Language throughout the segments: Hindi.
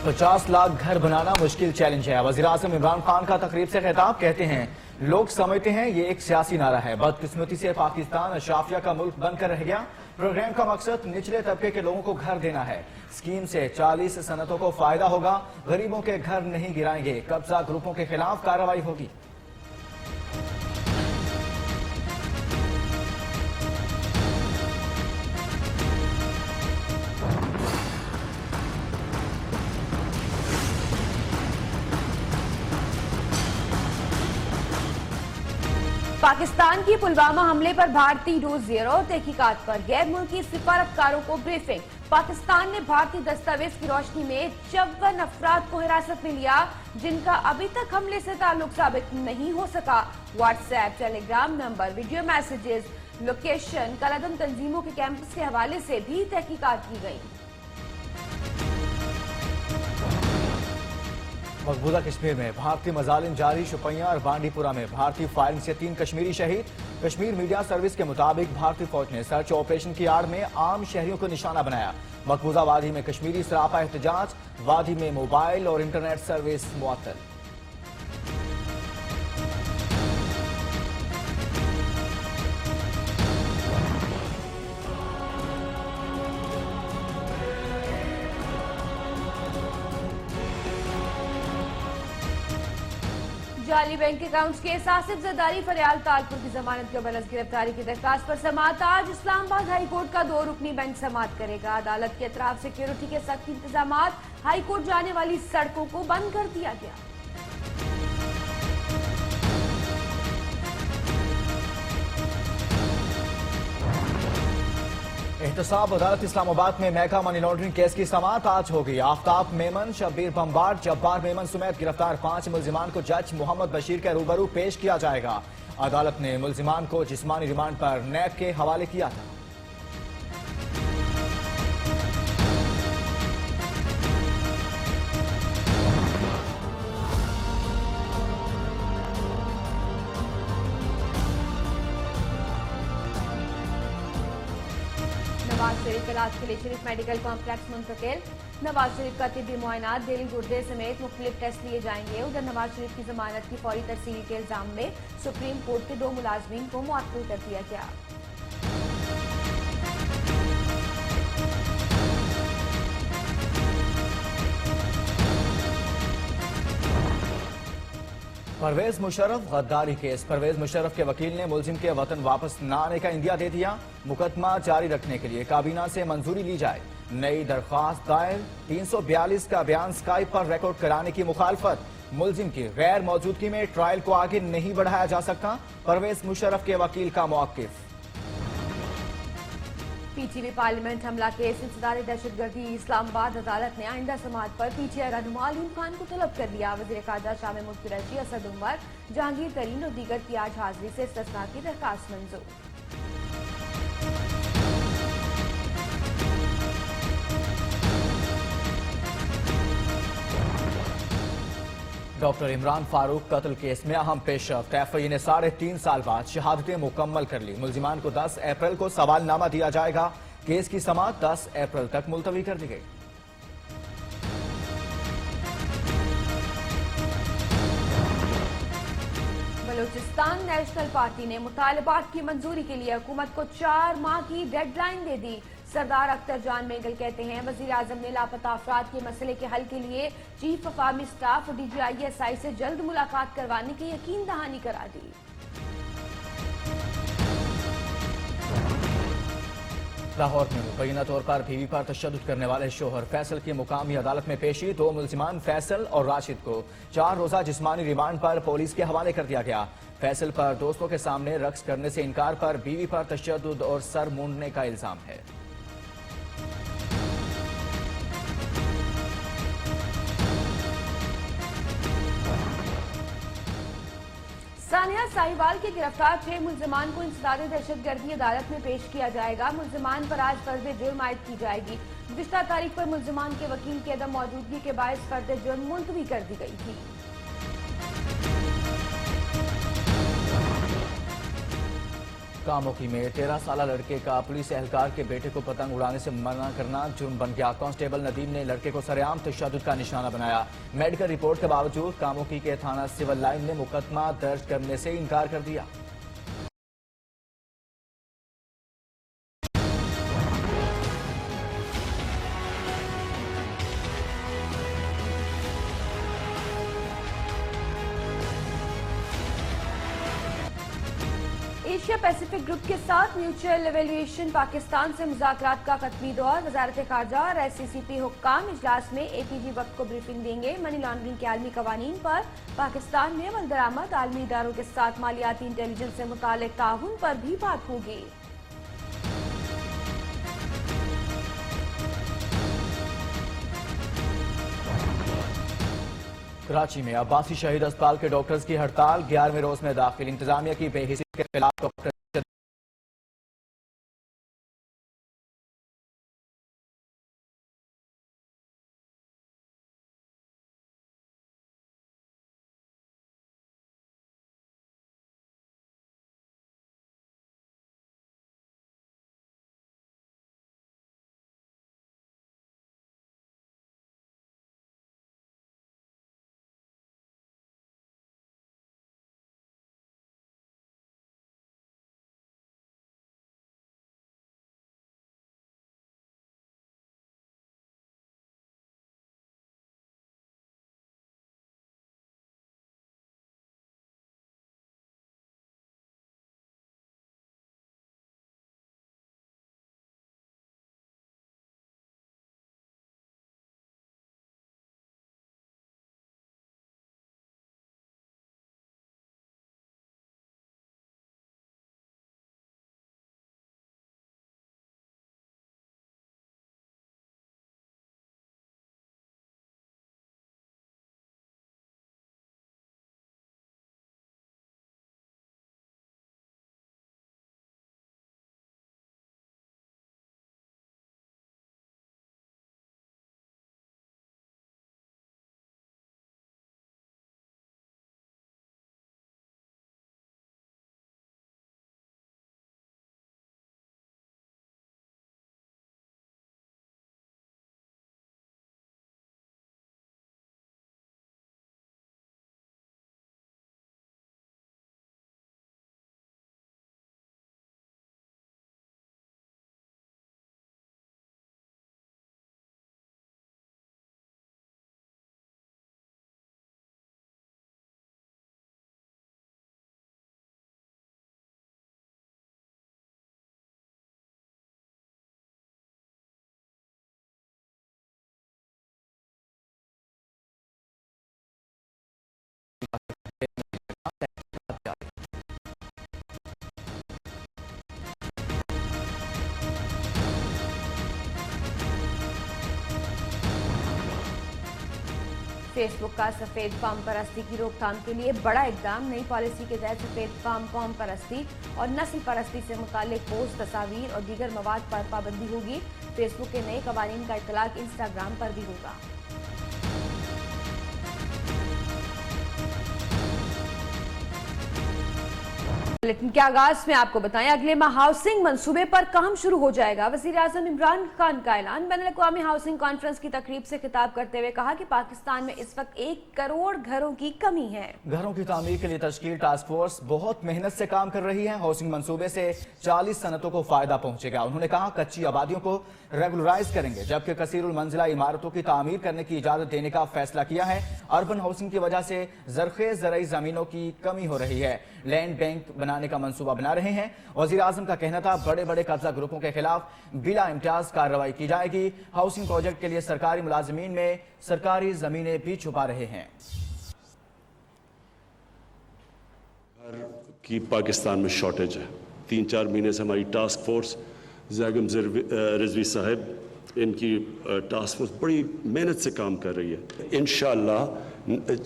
50 लाख घर बनाना मुश्किल चैलेंज है। वज़ीर-ए-आज़म इमरान खान का तकरीब से खिताब, कहते हैं लोग समझते हैं ये एक सियासी नारा है। बदकिस्मती से पाकिस्तान अशाफिया का मुल्क बनकर रह गया। प्रोग्राम का मकसद निचले तबके के लोगों को घर देना है। स्कीम से 40 सनतों को फायदा होगा। गरीबों के घर नहीं गिराएंगे। कब्जा ग्रुपों के खिलाफ कार्रवाई होगी। पाकिस्तान की पुलवामा हमले पर भारतीय रूस ज़ेरो तहकीकात पर गैर मुल्की सिफारतकारों को ब्रीफिंग। पाकिस्तान ने भारतीय दस्तावेज की रोशनी में 54 अफराद को हिरासत में लिया, जिनका अभी तक हमले से ताल्लुक साबित नहीं हो सका। WhatsApp, Telegram number, video messages, location, कलादम तंजीमों के कैंपस के हवाले से भी तहकीकात की गई। मकबूजा कश्मीर में भारतीय मजालिम जारी। शुपैया और बांडीपुरा में भारतीय फायरिंग से 3 कश्मीरी शहीद। कश्मीर मीडिया सर्विस के मुताबिक भारतीय फौज ने सर्च ऑपरेशन की आड़ में आम शहरियों को निशाना बनाया। मकबूजा वादी में कश्मीरी सरापा एहतजाज। वादी में मोबाइल और इंटरनेट सर्विस मुअत्तल। जाली bank accounts case, Asif Zardari फरियाल तालपुर की जमानत के बरस गिरफ्तारी की दरखास्त पर समाअत। आज इस्लामाबाद हाई कोर्ट का 2 रुकनी बेंच समाअत करेगा। अदालत के अतराफ सिक्योरिटी के सख्त इंतजाम। हाई कोर्ट जाने वाली सड़कों को बंद कर दिया गया। एहतसाब अदालत इस्लामाबाद में मेगा मनी लॉन्ड्रिंग केस की समाअत आज होगी। आफ्ताब मेमन, शब्बीर बम्बार, जब्बार मेमन समेत गिरफ्तार 5 मुल्जिमान को जज मोहम्मद बशीर के रूबरू पेश किया जाएगा। अदालत ने मुल्जिमान को जिस्मानी रिमांड पर नैब के हवाले किया था। नवाज शरीफ इलाज के लिए शरीफ मेडिकल कॉम्प्लेक्स मुंतकिल। नवाज शरीफ का तिब्बी मुआयनात, दिल, गुर्दे समेत मुख्तलिफ टेस्ट लिए जाएंगे। उधर नवाज शरीफ की जमानत की फौरी तरसील के इल्जाम में सुप्रीम कोर्ट के 2 मुलाजमीन को मुअत्तल कर दिया गया। परवेज मुशर्रफ गद्दारी केस। परवेज मुशर्रफ के वकील ने मुलजिम के वतन वापस न आने का इंदिया दे दिया। मुकदमा जारी रखने के लिए काबीना से मंजूरी ली जाए। नई दरख्वास्त दायर। 342 का बयान स्काइप पर रिकॉर्ड कराने की मुखालफत। मुलजिम की गैर मौजूदगी में ट्रायल को आगे नहीं बढ़ाया जा सकता। परवेज मुशर्रफ के वकील का मौकिफ। पीटीवी पार्लियामेंट हमला केस, इंसदाद दहशतगर्दी। इस्लामाबाद अदालत ने आइंदा समाअत पर पीटीआई रहनुमा अलीम खान को तलब कर लिया। वज़ीर ख़ारजा शाह महमूद कुरैशी, असद उमर, जहांगीर तरीन और दीगर की आज हाजिरी से इस्तिस्ना की दरखास्त मंजूर। डॉक्टर इमरान फारूक कत्ल केस में अहम पेशरफ्त। एफआईए ने 3.5 साल बाद शहादतें मुकम्मल कर ली। मुल्जिमान को 10 अप्रैल को सवालनामा दिया जाएगा। केस की समाअत 10 अप्रैल तक मुलतवी कर दी गई। बलूचिस्तान नेशनल पार्टी ने मुतालबात की मंजूरी के लिए हुकूमत को 4 माह की डेडलाइन दे दी। सरदार अख्तर जान मेंगल कहते हैं वज़ीर आज़म ने लापता अफराद के मसले के हल के लिए चीफ ऑफ आर्मी स्टाफ और DGISI से जल्द मुलाकात करवाने की यकीन दहानी करा दी। लाहौर में मुबैना तौर पर बीवी पर तशद्दुद करने वाले शोहर फैसल की मुकामी अदालत में पेशी। 2 मुल्जिमान फैसल और राशिद को 4 रोजा जिस्मानी रिमांड पर पुलिस के हवाले कर दिया गया। फैसल पर दोस्तों के सामने रक्स करने से इनकार पर बीवी पर तशद्दुद और सर मूंडने का इल्जाम है। सानिया साहिवाल के गिरफ्तार 6 मुल्जिमान को इंसदाद दहशतगर्दी अदालत में पेश किया जाएगा। मुल्जिमान पर आज फर्द जुर्म आयद की जाएगी। गुज़िश्ता तारीख पर मुल्जिमान के वकील की अदम मौजूदगी के बायस फर्द जुर्म मुलतवी कर दी गई थी। कामोकी में 13 साल लड़के का पुलिस एहलकार के बेटे को पतंग उड़ाने से मना करना जुर्म बन गया। कांस्टेबल नदीम ने लड़के को सरेआम तशद्दुद का निशाना बनाया। मेडिकल रिपोर्ट के बावजूद कामोकी के थाना सिविल लाइन ने मुकदमा दर्ज करने से इनकार कर दिया। एशिया पैसिफिक ग्रुप के साथ म्यूचुअल एवेल्युएशन पाकिस्तान से मुज़ाकरात का खत्मी दौर। वजारत खारजा और SCCP हुक्काम इजलास में APG वक्त को ब्रीफिंग देंगे। मनी लॉन्ड्रिंग के आलमी कवानीन पर पाकिस्तान में अमल दरामद, आलमी इदारों के साथ मालियाती इंटेलिजेंस से मुताल्लिक ताउन पर भी बात होगी। कराची में अब्बासी शहीद अस्पताल के डॉक्टर्स की हड़ताल 11वें रोज में दाखिल। इंतजामिया की बेहिसी के खिलाफ डॉक्टर फेसबुक का सफेद फार्म परस्ती की रोकथाम के लिए बड़ा इकदाम। नई पॉलिसी के तहत सफेद फार्म कौम परस्ती और नस्ल परस्ती से मुताल्लिक पोस्ट, तस्वीर और दीगर मवाद पर पाबंदी होगी। फेसबुक के नए कवानीन का इतलाक इंस्टाग्राम पर भी होगा। बुलेटिन के आगाज में आपको बताएं, अगले माह हाउसिंग मंसूबे पर काम शुरू हो जाएगा। वज़ीर आज़म इमरान खान का ऐलान। बैनुल-अक़वामी हाउसिंग कॉन्फ्रेंस की तकरीब से खिताब करते हुए कहा कि पाकिस्तान में इस वक्त 1 करोड़ घरों की कमी है। घरों की तामीर के लिए तश्कील टास्क फोर्स बहुत मेहनत से काम कर रही है। हाउसिंग मंसूबे से 40 सनतों को फायदा पहुंचेगा। उन्होंने कहा कच्ची आबादियों को रेगुलराइज करेंगे, जबकि कसीरुल मंजिला इमारतों की तामीर करने की इजाजत देने का फैसला किया है। अर्बन हाउसिंग की वजह से ज़रख़ेज़ ज़रई जमीनों की कमी हो रही है। लैंड बैंक बनाने का मंसूबा बना रहे हैं। वज़ीर आज़म का कहना था बड़े बड़े कब्जा ग्रुपों के खिलाफ बिला इम्तियाज कार्रवाई की जाएगी। हाउसिंग प्रोजेक्ट के लिए सरकारी मुलाजिमीन में सरकारी जमीनें भी छुपा रहे हैं। घर की पाकिस्तान में शॉर्टेज है। 3-4 महीने से हमारी टास्क फोर्स ज़ैगम रिजवी साहब, इनकी टास्क फोर्स बड़ी मेहनत से काम कर रही है। इंशाअल्लाह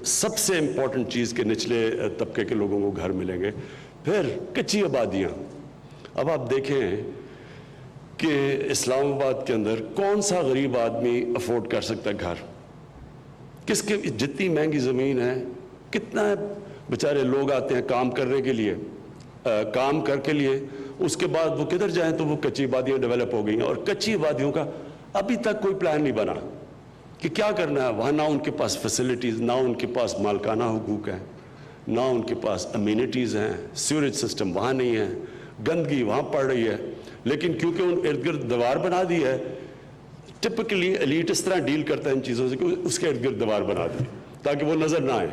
सबसे इम्पोर्टेंट चीज़ के निचले तबके के लोगों को घर मिलेंगे। फिर कच्ची आबादियाँ, अब आप देखें कि इस्लामाबाद के अंदर कौन सा गरीब आदमी अफोर्ड कर सकता है घर, किसके जितनी महंगी ज़मीन है, कितना बेचारे लोग आते हैं काम करने के लिए, काम करके लिए उसके बाद वो किधर जाएं तो वो कच्ची वादियाँ डेवलप हो गई हैं, और कच्ची वादियों का अभी तक कोई प्लान नहीं बना कि क्या करना है वहाँ। ना उनके पास फैसिलिटीज़, ना उनके पास मालकाना हुकूक है, ना उनके पास अम्यूनिटीज़ हैं, सीवरेज सिस्टम वहाँ नहीं है, गंदगी वहाँ पड़ रही है। लेकिन क्योंकि उन इर्द गिर्द दीवार बना दी है, टिपिकली एलीट इस तरह डील करता है इन चीज़ों से कि उसके इर्द गिर्द दीवार बना दी ताकि वो नज़र ना आए,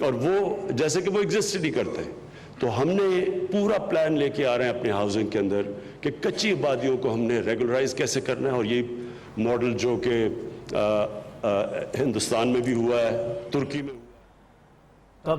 और वो जैसे कि वो एग्जिस्ट ही नहीं करते। तो हमने पूरा प्लान लेके आ रहे हैं अपने हाउसिंग के अंदर कि कच्ची आबादियों को हमने रेगुलराइज कैसे करना है, और ये मॉडल जो कि हिंदुस्तान में भी हुआ है, तुर्की में